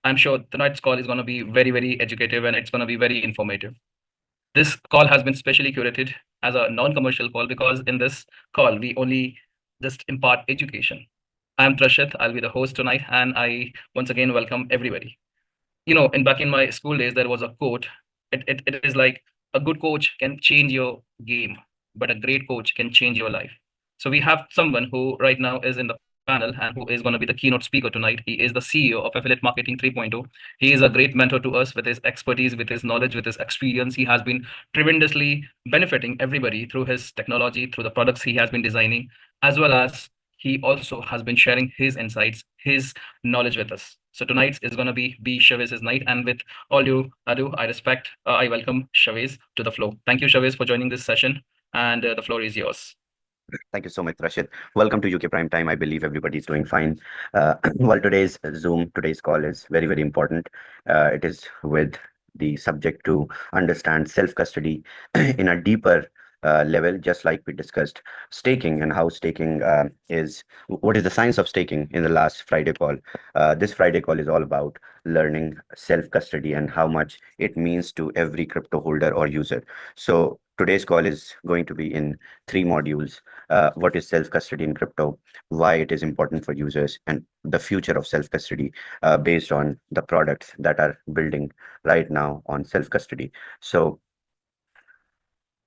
I'm sure tonight's call is going to be very, very educative and it's going to be very informative. This call has been specially curated as a non-commercial call because in this call, we only just impart education. I'm Trashit, I'll be the host tonight, and I once again welcome everybody. Back in my school days, there was a quote. It is like a good coach can change your game, but a great coach can change your life. So we have someone who right now is in the panel and who is going to be the keynote speaker tonight. He is the CEO of Affiliate Marketing 3.0. He is a great mentor to us with his expertise, with his knowledge, with his experience. He has been tremendously benefiting everybody through his technology, through the products he has been designing, as well as he also has been sharing his insights, his knowledge with us. So tonight is going to be Shavez's night, and with all due ado, I welcome Shavez to the floor. Thank you, Shavez, for joining this session, and the floor is yours. Thank you so much, Rashid. Welcome to UK Prime Time. I believe everybody's doing fine. Well, today's call is very, very important. It is with the subject to understand self-custody in a deeper level, just like we discussed staking and how staking what is the science of staking in the last Friday call. This Friday call is all about learning self-custody and how much it means to every crypto holder or user. So today's call is going to be in three modules. What is self-custody in crypto, why it is important for users, and the future of self-custody based on the products that are building right now on self-custody. So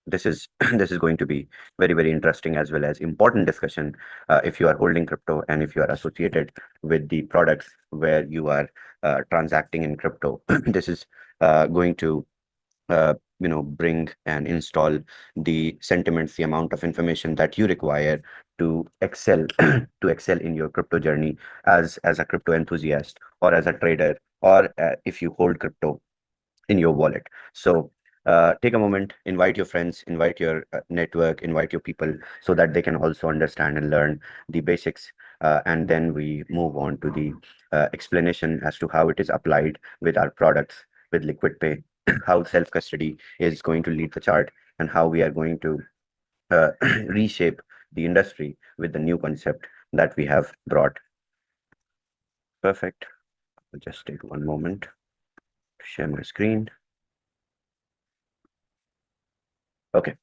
this is this is going to be very, very interesting as well as important discussion if you are holding crypto and if you are associated with the products where you are transacting in crypto. This is going to bring and install the sentiments, the amount of information that you require to excel to excel in your crypto journey as a crypto enthusiast or as a trader, or if you hold crypto in your wallet. So take a moment, invite your friends, invite your network, invite your people, so that they can also understand and learn the basics. And then we move on to the explanation as to how it is applied with our products, with LiquidPay, how self-custody is going to lead the chart, and how we are going to reshape the industry with the new concept that we have brought. Perfect. I'll just take one moment to share my screen. Okay.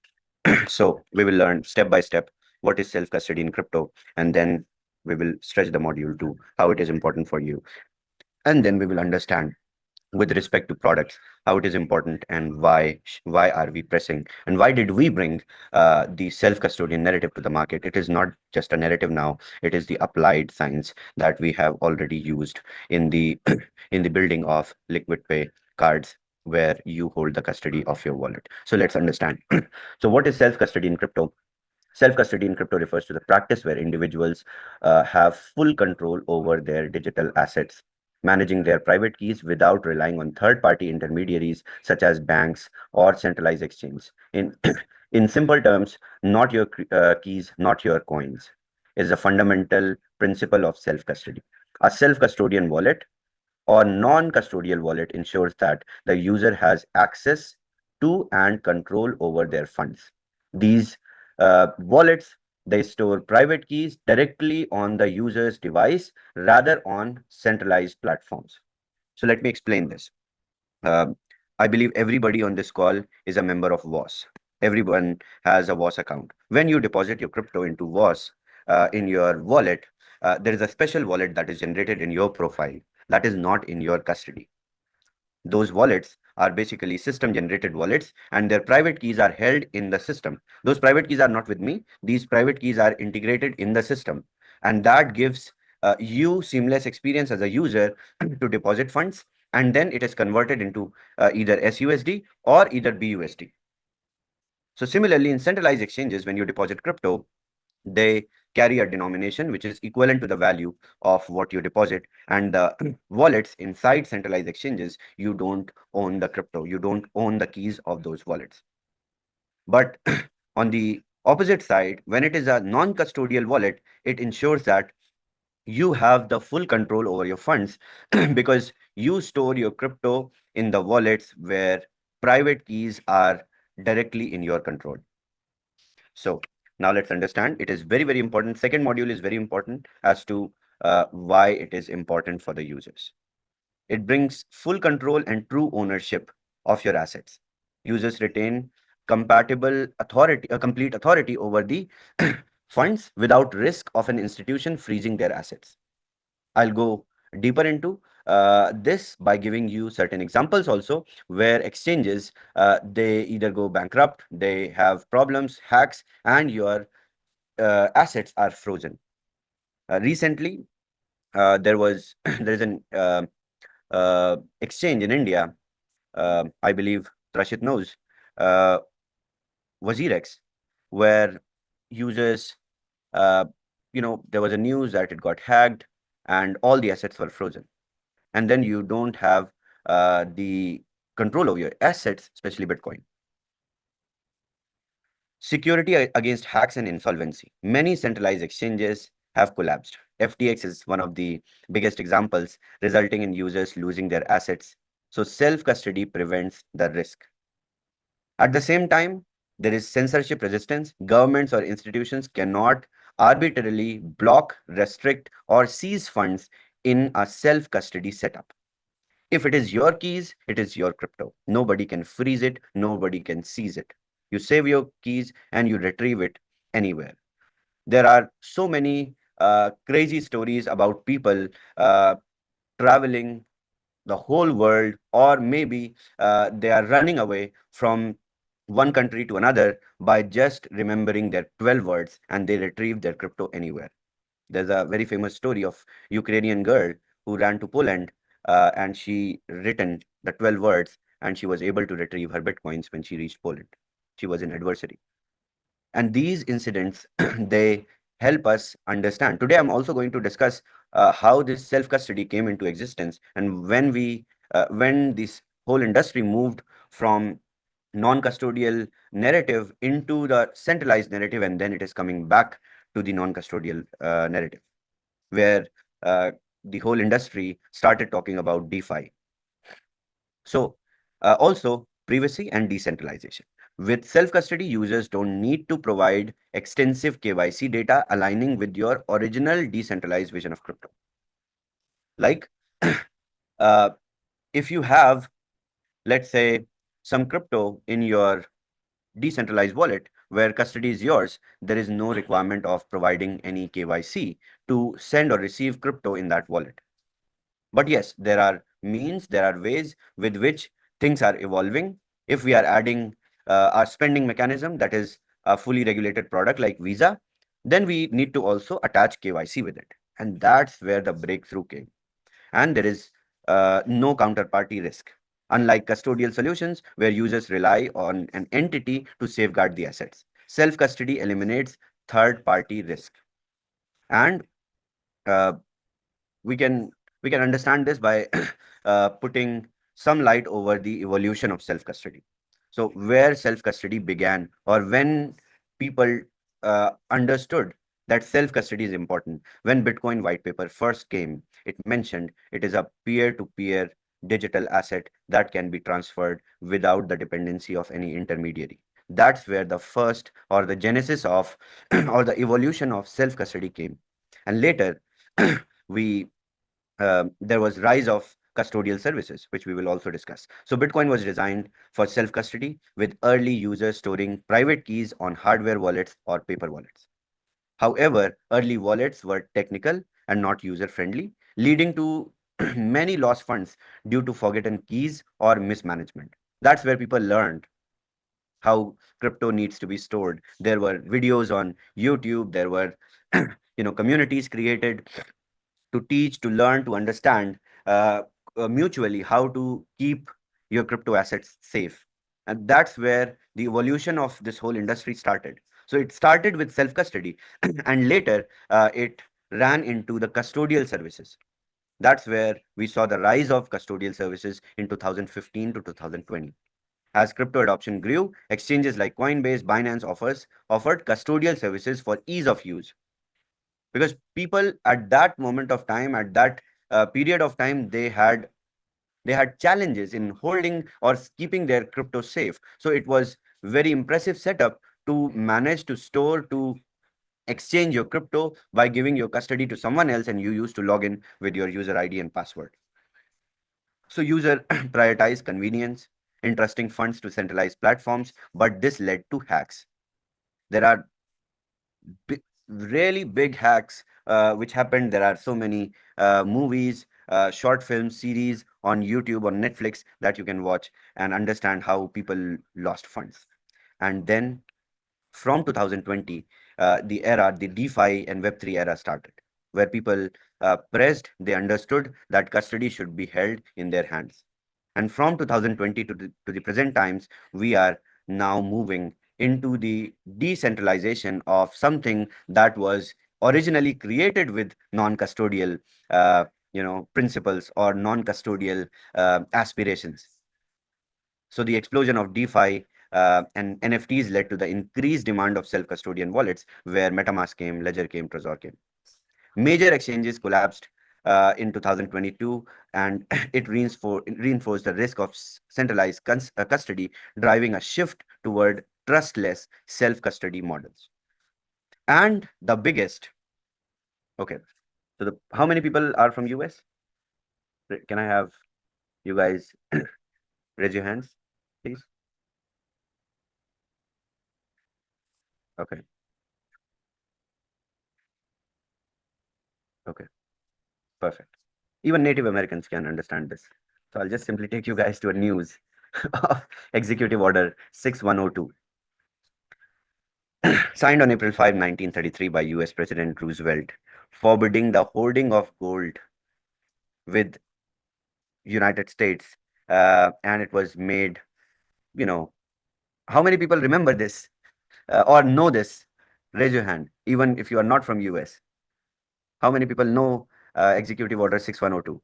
So we will learn step by step what is self-custody in crypto, and then we will stretch the module to how it is important for you. And then we will understand with respect to products how it is important and why are we pressing and why did we bring the self-custodian narrative to the market. It is not just a narrative now, it is the applied science that we have already used in the in the building of LiquidPay cards where you hold the custody of your wallet. So let's understand. So what is self-custody in crypto? Self-custody in crypto refers to the practice where individuals have full control over their digital assets, managing their private keys without relying on third-party intermediaries such as banks or centralized exchanges. In simple terms, not your keys, not your coins, is a fundamental principle of self-custody. A self-custodian wallet or non-custodial wallet ensures that the user has access to and control over their funds. These wallets, they store private keys directly on the user's device rather on centralized platforms. So let me explain this. I believe everybody on this call is a member of WAAS. Everyone has a WAAS account. When you deposit your crypto into WAAS in your wallet, there is a special wallet that is generated in your profile that is not in your custody. Those wallets are basically system generated wallets, and their private keys are held in the system. Those private keys are not with me. These private keys are integrated in the system, and that gives you seamless experience as a user to deposit funds, and then it is converted into either SUSD or either BUSD. So similarly, in centralized exchanges, when you deposit crypto, they carry a denomination which is equivalent to the value of what you deposit, and the wallets inside centralized exchanges, you don't own the crypto, you don't own the keys of those wallets. But on the opposite side, when it is a non-custodial wallet, it ensures that you have the full control over your funds because you store your crypto in the wallets where private keys are directly in your control. So now let's understand. It is very, very important. Second module is very important as to why it is important for the users. It brings full control and true ownership of your assets. Users retain complete authority over the funds without risk of an institution freezing their assets. I'll go deeper into this by giving you certain examples also where exchanges, they either go bankrupt, they have problems, hacks, and your assets are frozen. Recently, there's an exchange in India. I believe Rashid knows, uh, Wazirex, where users, uh, there was a news that it got hacked and all the assets were frozen. And then you don't have the control over your assets, especially Bitcoin. Security against hacks and insolvency. Many centralized exchanges have collapsed. FTX is one of the biggest examples, resulting in users losing their assets. So self-custody prevents the risk. At the same time, there is censorship resistance. Governments or institutions cannot arbitrarily block, restrict, or seize funds in a self-custody setup. If it is your keys, it is your crypto. Nobody can freeze it. Nobody can seize it. You save your keys and you retrieve it anywhere. There are so many crazy stories about people traveling the whole world, or maybe they are running away from one country to another by just remembering their 12 words, and they retrieve their crypto anywhere. There's a very famous story of Ukrainian girl who ran to Poland and she written the 12 words and she was able to retrieve her bitcoins when she reached Poland. She was in adversity. And these incidents, they help us understand. Today, I'm also going to discuss how this self-custody came into existence and when this whole industry moved from non-custodial narrative into the centralized narrative, and then it is coming back to the non-custodial narrative, where the whole industry started talking about DeFi. So also privacy and decentralization. With self-custody, users don't need to provide extensive KYC data, aligning with your original decentralized vision of crypto. Like uh, if you have, let's say, some crypto in your decentralized wallet where custody is yours, there is no requirement of providing any KYC to send or receive crypto in that wallet. But yes, there are means, there are ways with which things are evolving. If we are adding our spending mechanism, that is a fully regulated product like Visa, then we need to also attach KYC with it. And that's where the breakthrough came. And there is no counterparty risk. Unlike custodial solutions where users rely on an entity to safeguard the assets, self-custody eliminates third-party risk. And uh, we can understand this by putting some light over the evolution of self-custody. So where self-custody began, or when people understood that self-custody is important. When Bitcoin white paper first came, it mentioned it is a peer-to-peer digital asset that can be transferred without the dependency of any intermediary. That's where the first, or the genesis of or the evolution of self-custody came. And later we there was rise of custodial services, which we will also discuss. So Bitcoin was designed for self-custody, with early users storing private keys on hardware wallets or paper wallets. However, early wallets were technical and not user-friendly, leading to many lost funds due to forgotten keys or mismanagement. That's where people learned how crypto needs to be stored. There were videos on YouTube, there were communities created to teach, to learn, to understand mutually how to keep your crypto assets safe. And that's where the evolution of this whole industry started. So it started with self-custody, and later it ran into the custodial services. That's where we saw the rise of custodial services in 2015 to 2020. As crypto adoption grew, exchanges like Coinbase, Binance offered custodial services for ease of use, because people at that moment of time, at that period of time, they had challenges in holding or keeping their crypto safe. So it was very impressive setup to manage to store, to exchange your crypto by giving your custody to someone else, and you used to log in with your user ID and password. So user prioritize convenience, interesting funds to centralized platforms, but this led to hacks. There are really big hacks which happened. There are so many movies, short film series on YouTube, on Netflix that you can watch and understand how people lost funds. And then from 2020, the DeFi and Web3 era started, where people they understood that custody should be held in their hands. And from 2020 to the present times, we are now moving into the decentralization of something that was originally created with non-custodial principles or non-custodial aspirations. So the explosion of DeFi and NFTs led to the increased demand of self-custodian wallets, where MetaMask came, Ledger came, Trezor came. Major exchanges collapsed in 2022, and it reinforced the risk of centralized custody, driving a shift toward trustless self-custody models. And the biggest, okay, so how many people are from US? Can I have you guys raise your hands, please? Okay. Okay, perfect. Even Native Americans can understand this. So I'll just simply take you guys to a news of Executive Order 6102. Signed on April 5, 1933 by US President Roosevelt, forbidding the hoarding of gold with United States. And it was made, how many people remember this or know this? Raise your hand, even if you are not from US. How many people know Executive Order 6102,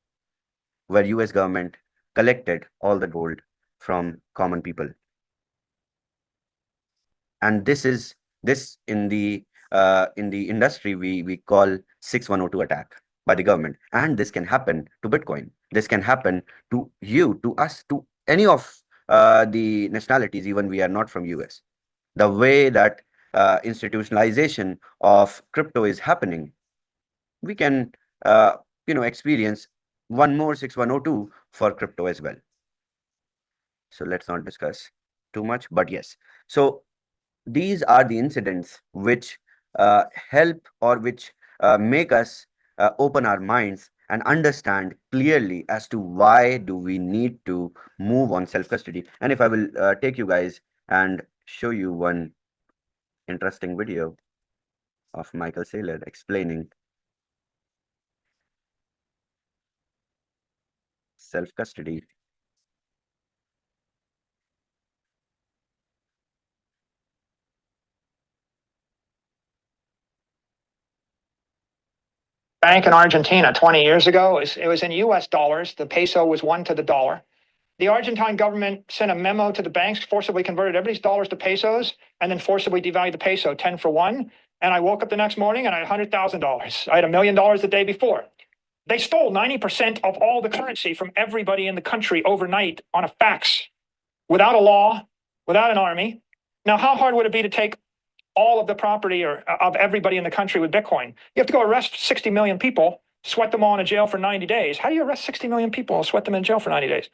where US government collected all the gold from common people? And this in the industry we call 6102 attack by the government. And this can happen to Bitcoin. This can happen to you, to us, to any of the nationalities, even we are not from US. The way that institutionalization of crypto is happening, we can experience one more 6102 for crypto as well. So let's not discuss too much, but yes. So these are the incidents which help or which make us open our minds and understand clearly as to why do we need to move on self-custody. And if I will take you guys and show you one interesting video of Michael Saylor explaining self-custody. Bank in Argentina 20 years ago. It was in US dollars. The peso was 1 to the dollar. The Argentine government sent a memo to the banks, forcibly converted everybody's dollars to pesos, and then forcibly devalued the peso 10 for 1. And I woke up the next morning and I had $100,000. I had $1 million the day before. They stole 90% of all the currency from everybody in the country overnight on a fax, without a law, without an army. Now, how hard would it be to take all of the property or of everybody in the country with Bitcoin? You have to go arrest 60 million people, sweat them all in a jail for 90 days. How do you arrest 60 million people and sweat them in jail for 90 days?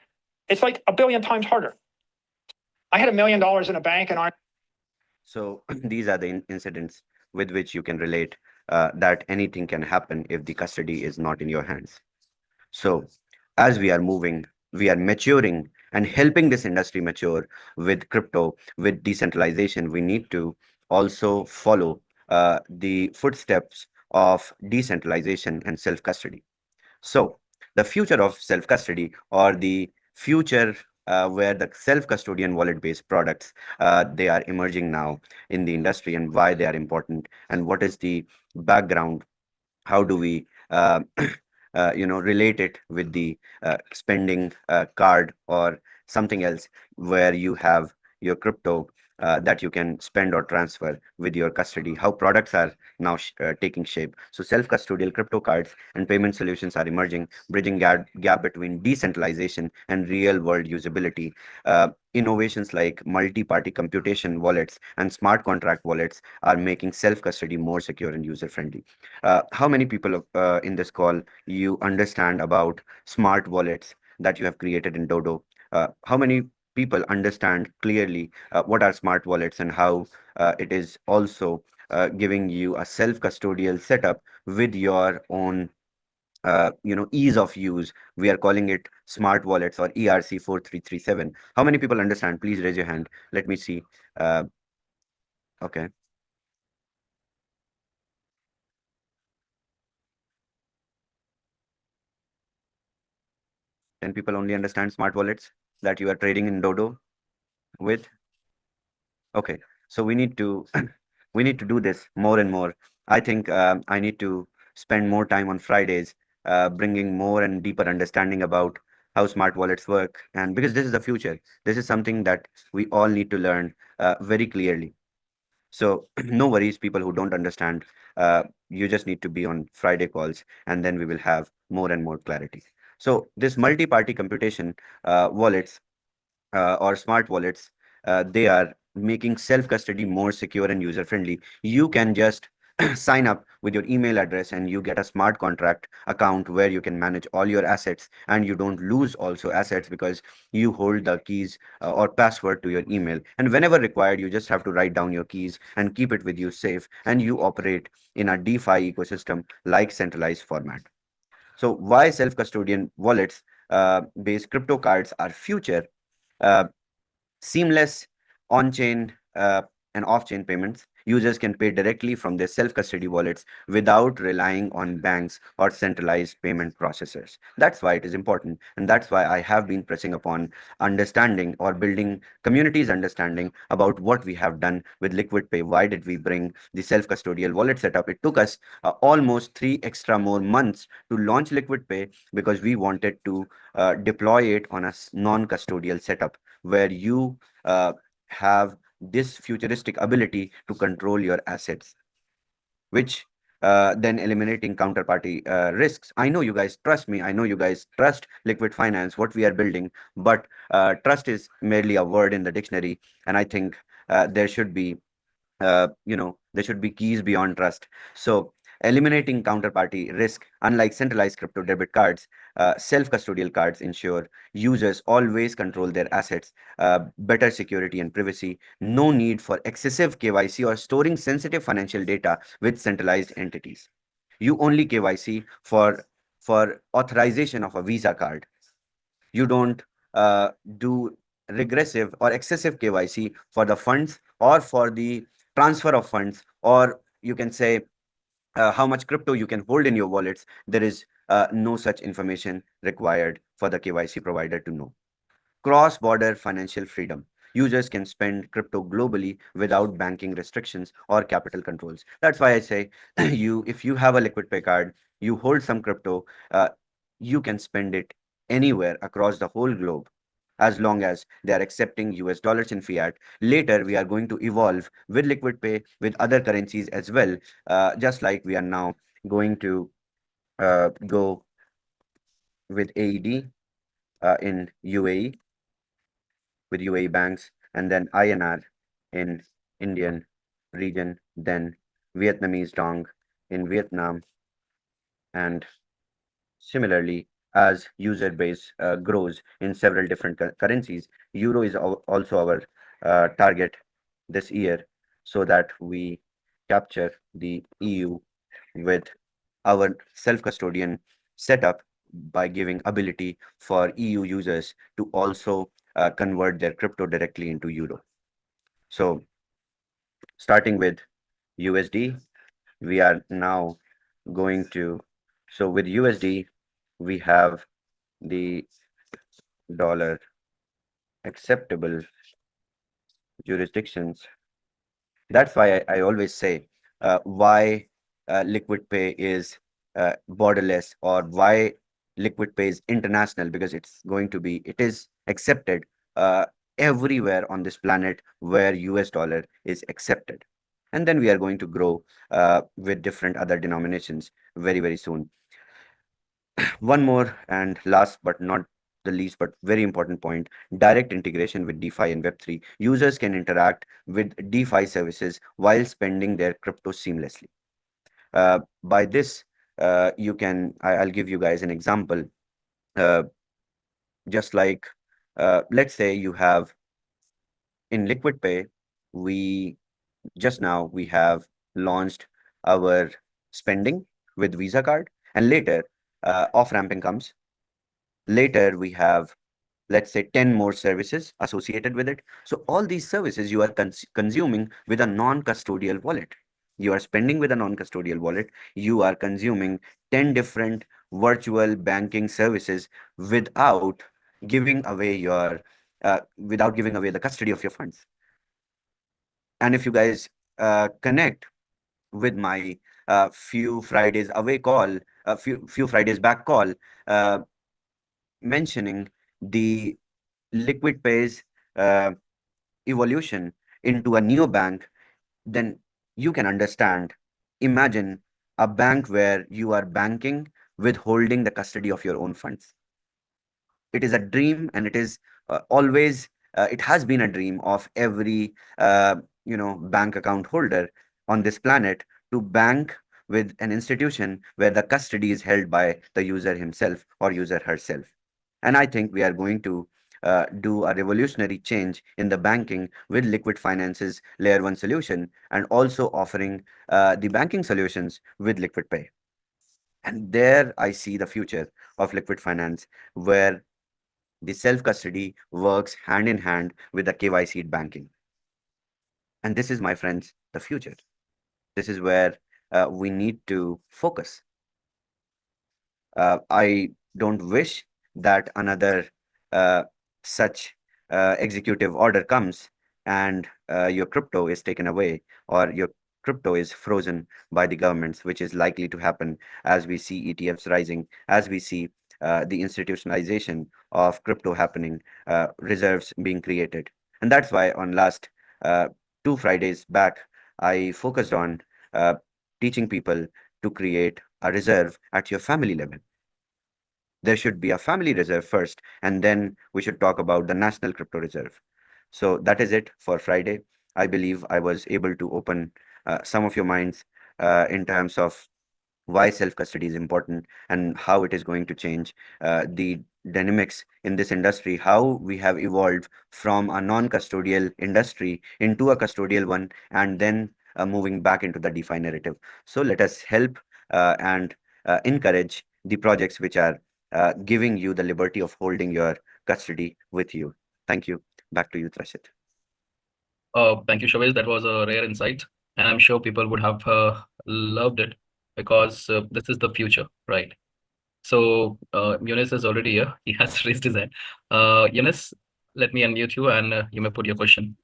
It's like 1 billion times harder. I had $1 million in a bank and So these are the incidents with which you can relate that anything can happen if the custody is not in your hands. So as we are moving, we are maturing and helping this industry mature with crypto, with decentralization. We need to also follow the footsteps of decentralization and self-custody. So the future of self-custody, or the future where the self-custodian wallet-based products, they are emerging now in the industry, and why they are important, and what is the background, how do we relate it with the spending card or something else, where you have your crypto that you can spend or transfer with your custody, how products are now taking shape. So self-custodial crypto cards and payment solutions are emerging, bridging gap between decentralization and real-world usability. Innovations like multi-party computation wallets and smart contract wallets are making self-custody more secure and user-friendly. How many people in this call you understand about smart wallets? that you have created in Dodo. How many people understand clearly what are smart wallets and how it is also giving you a self-custodial setup with your own ease of use. We are calling it smart wallets or ERC 4337. How many people understand? Please raise your hand. Let me see. Okay. Ten people only understand smart wallets that you are trading in Dodo with. Okay, so we need to we need to do this more and more. I think I need to spend more time on Fridays, bringing more and deeper understanding about how smart wallets work, and because this is the future, this is something that we all need to learn very clearly. So no worries, people who don't understand. You just need to be on Friday calls, and then we will have more and more clarity. So this multi-party computation wallets or smart wallets, they are making self-custody more secure and user-friendly. You can just sign up with your email address and you get a smart contract account where you can manage all your assets, and you don't lose also assets because you hold the keys or password to your email. And whenever required, you just have to write down your keys and keep it with you safe, and you operate in a DeFi ecosystem like centralized format. So why self-custodian wallets based crypto cards are future? uh, Seamless on-chain and off-chain payments. Users can pay directly from their self-custody wallets without relying on banks or centralized payment processors. That's why it is important, and that's why I have been pressing upon understanding or building communities understanding about what we have done with LiquidPay. Why did we bring the self-custodial wallet setup? It took us almost 3 extra more months to launch LiquidPay because we wanted to deploy it on a non-custodial setup where you have this futuristic ability to control your assets, which then eliminating counterparty risks. I know you guys trust me. I know you guys trust Liquid Finance, what we are building, but trust is merely a word in the dictionary. And I think there should be there should be keys beyond trust. So eliminating counterparty risk, unlike centralized crypto debit cards, self-custodial cards ensure users always control their assets, better security and privacy, no need for excessive KYC or storing sensitive financial data with centralized entities. You only KYC for authorization of a Visa card. You don't do regressive or excessive KYC for the funds or for the transfer of funds, or you can say how much crypto you can hold in your wallets. There is no such information required for the KYC provider to know. Cross-border financial freedom. Users can spend crypto globally without banking restrictions or capital controls. That's why I say if you have a LiquidPay card, you hold some crypto, you can spend it anywhere across the whole globe as long as they are accepting US dollars in fiat. Later, we are going to evolve with LiquidPay with other currencies as well, just like we are now going to go with AED in UAE, with UAE banks, and then INR in Indian region, then Vietnamese dong in Vietnam, and similarly, as user base grows in several different currencies, euro is also our target this year, so that we capture the EU with our self-custodian setup by giving ability for EU users to also convert their crypto directly into euro. So starting with USD, we are now going to, so with USD, we have the dollar acceptable jurisdictions. That's why I always say why LiquidPay is borderless, or why LiquidPay is international, because it is accepted everywhere on this planet where US dollar is accepted. And then we are going to grow with different other denominations very, very soon. One more and last but not the least, but very important point: direct integration with DeFi and Web3. Users can interact with DeFi services while spending their crypto seamlessly. By this, I'll give you guys an example. Uh, just like, let's say you have in LquidPay, we we have launched our spending with Visa card, and later off-ramping comes. Later we have, let's say, 10 more services associated with it. So all these services you are consuming with a non-custodial wallet. You are spending with a non-custodial wallet. You are consuming 10 different virtual banking services without giving away the custody of your funds. And if you guys connect with my few Fridays away call, a few Fridays back call, mentioning the LquidPay's evolution into a new bank, then you can understand. Imagine a bank where you are banking with holding the custody of your own funds. It is a dream, and it is always it has been a dream of every bank account holder on this planet, to bank with an institution where the custody is held by the user himself or user herself. And I think we are going to do a revolutionary change in the banking with Liquid Finance's Layer 1 solution, and also offering the banking solutions with LquidPay. And there I see the future of Liquid Finance, where the self-custody works hand in hand with the KYC banking. And this is, my friends, the future. This is where we need to focus. I don't wish that another such executive order comes and your crypto is taken away, or your crypto is frozen by the governments, which is likely to happen as we see ETFs rising, as we see the institutionalization of crypto happening, reserves being created. And that's why on last 2 Fridays back, I focused on teaching people to create a reserve at your family level. There should be a family reserve first, and then we should talk about the national crypto reserve. So that is it for Friday. I believe I was able to open some of your minds in terms of why self-custody is important and how it is going to change the dynamics in this industry, how we have evolved from a non-custodial industry into a custodial one, and then moving back into the DeFi narrative. So let us help and encourage the projects which are giving you the liberty of holding your custody with you. Thank you. Back to you, Trashit. Thank you, Shavez. That was a rare insight, and I'm sure people would have loved it, because this is the future, right? So Yunus is already here. He has raised his hand. Yunus, let me unmute you, and you may put your question.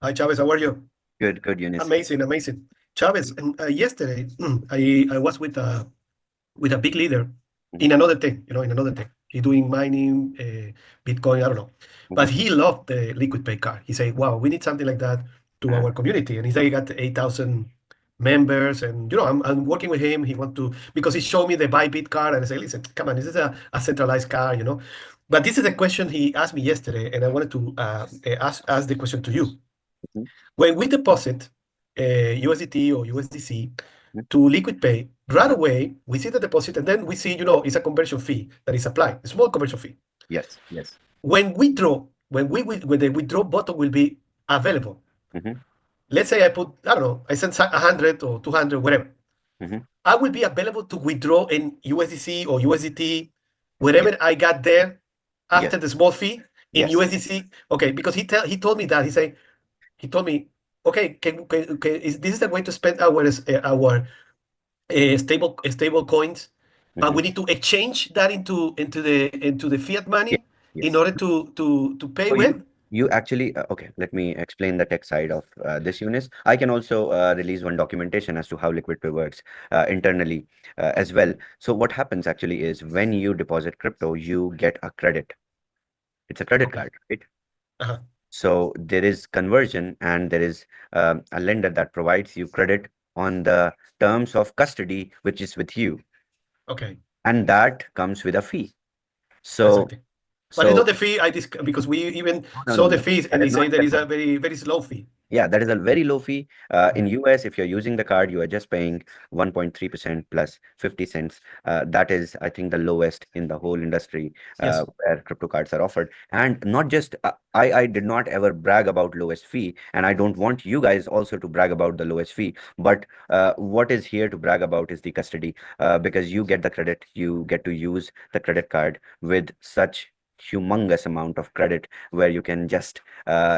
Hi, Chavez. How are you? Good, Yunus. Amazing. Chavez, and yesterday I was with a big leader in another thing, He's doing mining, Bitcoin, I don't know. But he loved the LquidPay card. He said, wow, we need something like that to our community. And he said he got 8,000 members. And, I'm working with him. He want to, because he showed me the Bybit card. And I said, listen, come on, this is a centralized card, But this is a question he asked me yesterday. And I wanted to ask the question to you. When we deposit USDT or USDC to LquidPay, right away, we see the deposit, and then we see, it's a conversion fee that is applied, a small conversion fee. Yes. When we draw, when the withdraw button will be available, let's say I put, I don't know, I send 100 or 200, whatever. I will be available to withdraw in USDC or USDT, wherever I got there after the small fee in USDC. Okay, because he told me that. He told me, okay, this is the way to spend our stable coins, but we need to exchange that into the fiat money in order to pay So with. you actually okay, let me explain the tech side of this, Eunice. I can also release one documentation as to how LquidPay works internally as well. So what happens actually is, when you deposit crypto, you get a credit. It's a credit card, right? So there is conversion, and there is a lender that provides you credit on the terms of custody, which is with you. Okay. And that comes with a fee. So Exactly. But it's So not the fee because we even no, saw no, the no. fees That and is they say not that the is a fee. very slow fee. Yeah, that is a very low fee. In US, if you're using the card, you are just paying 1.3% plus 50 cents. That is, I think, the lowest in the whole industry Yes. where crypto cards are offered. And not just, I did not ever brag about lowest fee, and I don't want you guys also to brag about the lowest fee. But what is here to brag about is the custody, because you get the credit, you get to use the credit card with such humongous amount of credit where you can just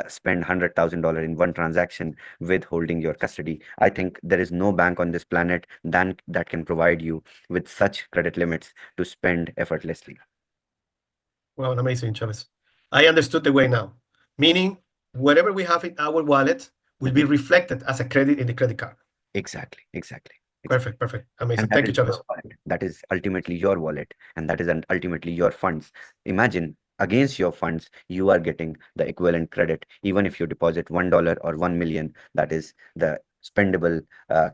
spend $100,000 in one transaction with holding your custody. I think there is no bank on this planet that can provide you with such credit limits to spend effortlessly. Well, amazing, Chavez. I understood the way now. Meaning, whatever we have in our wallet will be reflected as a credit in the credit card. Exactly, exactly. Perfect, perfect. Amazing. And that Thank you, is your Chavez. wallet. That is ultimately your wallet, and that is ultimately your funds. Imagine against your funds, you are getting the equivalent credit, even if you deposit $1 or 1 million. That is the spendable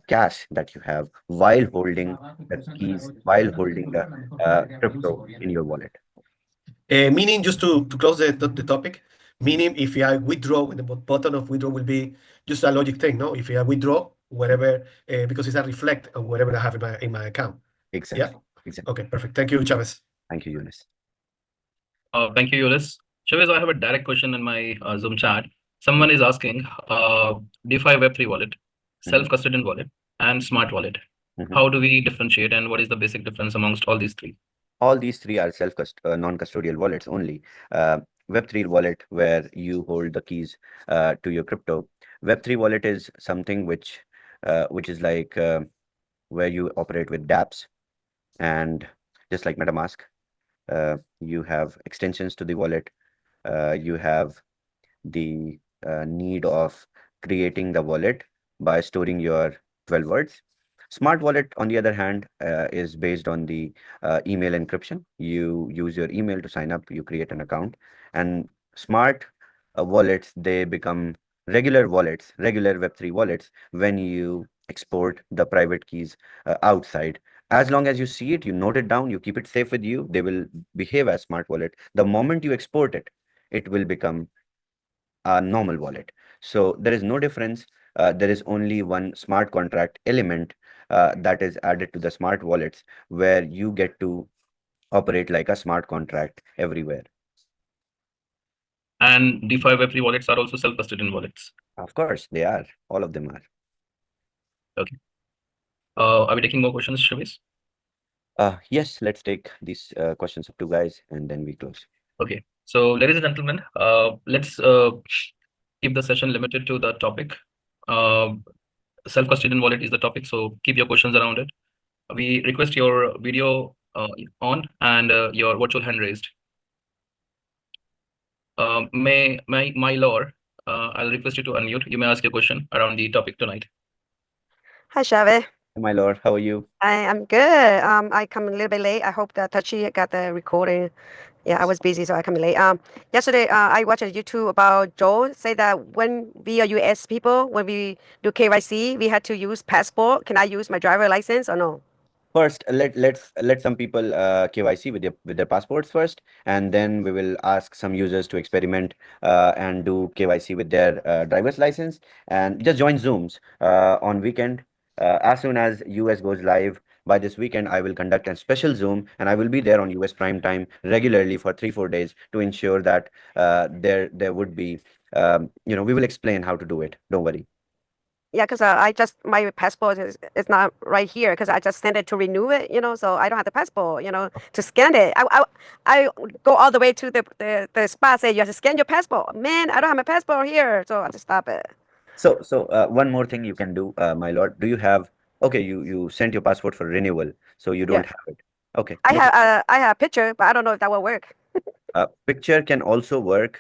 cash that you have while holding the keys, while holding the crypto in your wallet. Meaning, just to close the topic, meaning if I withdraw, the button of withdraw will be just a logic thing, no? If I withdraw, whatever, because it's a reflect on whatever I have in my account. Exactly. Yeah? Exactly. Okay, perfect. Thank you, Chavez. Thank you, Eunice. Thank you, Yulis. Shavez, I have a direct question in my Zoom chat. Someone is asking, DeFi Web3 wallet, self-custodian wallet, and smart wallet. How do we differentiate, and what is the basic difference amongst all these three? All these three are non-custodial wallets only. Web3 wallet, where you hold the keys to your crypto. Web3 wallet is something which is like where you operate with dApps, and just like MetaMask, you have extensions to the wallet. You have the need of creating the wallet by storing your 12 words. Smart wallet, on the other hand, is based on the email encryption. You use your email to sign up, you create an account, and smart wallets, they become regular wallets, regular Web3 wallets, when you export the private keys outside. As long as you see it, you note it down, you keep it safe with you, they will behave as smart wallet. The moment you export it, it will become a normal wallet. So there is no difference. There is only one smart contract element that is added to the smart wallets, where you get to operate like a smart contract everywhere. And DeFi Web3 wallets are also self-custodian wallets. Of course, they are. All of them are. Okay. Are we taking more questions, Shavez? Yes, let's take these questions up to guys, and then we close. Okay. So, ladies and gentlemen, let's keep the session limited to the topic. Self-custodian wallet is the topic, so keep your questions around it. We request your video on and your virtual hand raised. My lord, I'll request you to unmute. You may ask your question around the topic tonight. Hi, Shavez. My lord, how are you? I'm good. I come a little bit late. I hope that Tachi got the recording. Yeah, I was busy, so I come late. Yesterday, I watched a YouTube about Joe say that when we are US people, when we do KYC, we had to use passport. Can I use my driver license or no? First, let some people KYC with their passports first, and then we will ask some users to experiment and do KYC with their driver's license, and just join Zooms on weekend. As soon as US goes live by this weekend, I will conduct a special Zoom, and I will be there on US prime time regularly for 3-4 days to ensure that there would be we will explain how to do it. Don't worry. Yeah, because my passport is not right here because I just sent it to renew it, so I don't have the passport, to scan it. I go all the way to the spot, say you have to scan your passport. Man, I don't have my passport here, so I just stop it. So one more thing you can do, my lord. Do you have, okay, you sent your passport for renewal, so you don't Yeah. have it. Okay. I have a picture, but I don't know if that will work. Picture can also work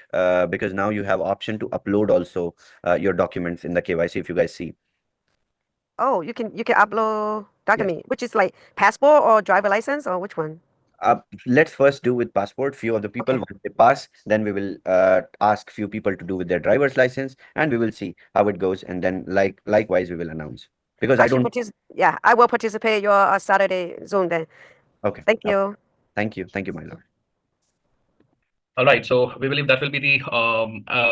because now you have option to upload also your documents in the KYC, if you guys see. Oh, you can upload document, which is like passport or driver license or which one? Let's first do with passport. Few of the people, Okay. once they pass, then we will ask few people to do with their driver's license, and we will see how it goes, and then likewise we will announce. Because I don't. Yeah, I will participate your Saturday Zoom then. Okay. Thank you. Thank you, my lord. All right, so we believe that will be the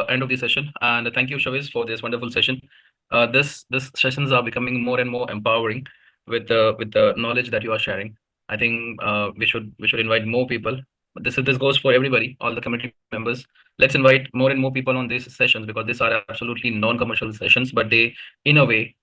end of the session. And thank you, Shavez, for this wonderful session. This sessions are becoming more and more empowering with the knowledge that you are sharing. I think we should invite more people. This goes for everybody, all the community members. Let's invite more and more people on these sessions, because these are absolutely non-commercial sessions, but they, in a way,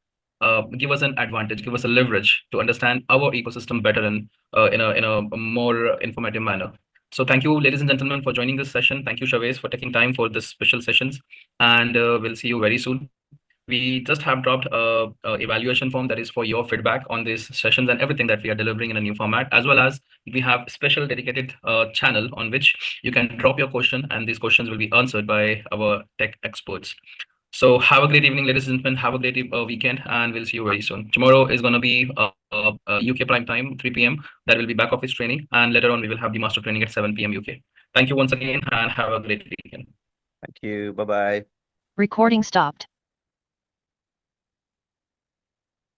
give us an advantage, give us a leverage to understand our ecosystem better and in a more informative manner. So thank you, ladies and gentlemen, for joining this session. Thank you, Shavez, for taking time for this special sessions, and we'll see you very soon. We just have dropped a evaluation form that is for your feedback on these sessions and everything that we are delivering in a new format, as well as we have a special dedicated channel on which you can drop your question, and these questions will be answered by our tech experts. So have a great evening, ladies and gentlemen. Have a great weekend, and we'll see you very soon. Tomorrow is going to be UK prime time, 3 p.m. That will be back office training, and later on we will have the master training at 7 p.m. UK. Thank you once again, and have a great weekend. Thank you. Bye-bye. Recording stopped.